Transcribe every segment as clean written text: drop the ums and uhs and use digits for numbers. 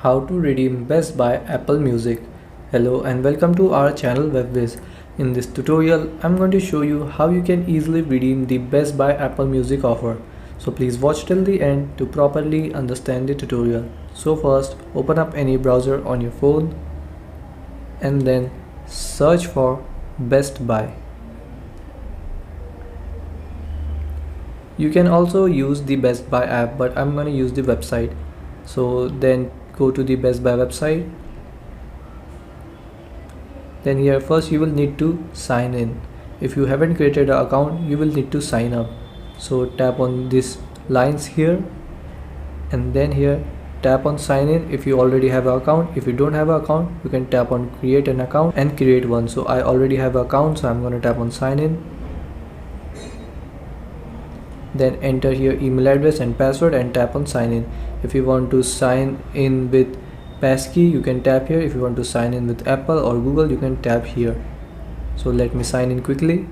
how to redeem Best Buy Apple Music. Hello and welcome to our channel Whizz. In this tutorial, I'm going to show you how you can easily redeem the Best Buy Apple Music offer. So please watch till the end to properly understand the tutorial. So first, open up any browser on your phone and then search for Best Buy. You can also use the Best Buy app, but I'm going to use the website. So then go to the Best Buy website. Then here first you will need to sign in. If you haven't created an account, you will need to sign up. So tap on these lines here and then here tap on sign in if you already have an account. If you don't have an account, you can tap on create an account and create one. So I already have an account, so I'm going to tap on sign in. Then enter here email address and password and tap on sign in. If you want to sign in with passkey, you can tap here. If you want to sign in with Apple or Google, you can tap here. So let me sign in quickly.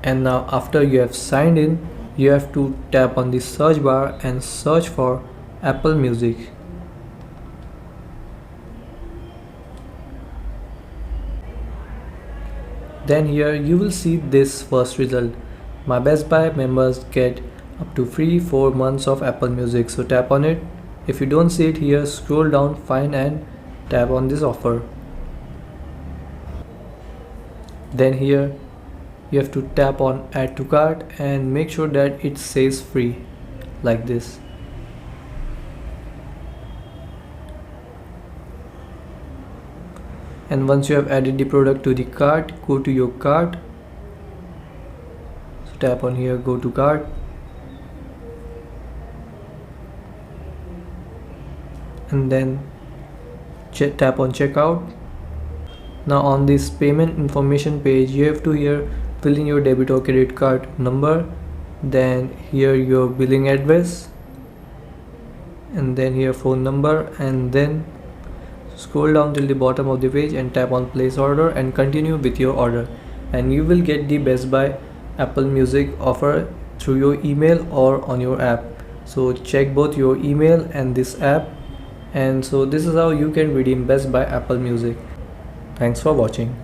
And now after you have signed in, you have to tap on the search bar and search for Apple Music. Then here you will see this first result. My Best Buy members get up to free 4 months of Apple Music. So tap on it. If you don't see it here, scroll down, find and tap on this offer. Then here you have to tap on add to cart and make sure that it says free like this. And once you have added the product to the cart, go to your cart. So tap on here, go to cart. And then tap on checkout. Now on this payment information page, you have to here fill in your debit or credit card number, then here your billing address, and then here phone number, and then scroll down till the bottom of the page and tap on place order and continue with your order, and you will get the Best Buy Apple Music offer through your email or on your app. So check both your email and this app. And so this is how you can redeem Best Buy Apple Music. Thanks for watching.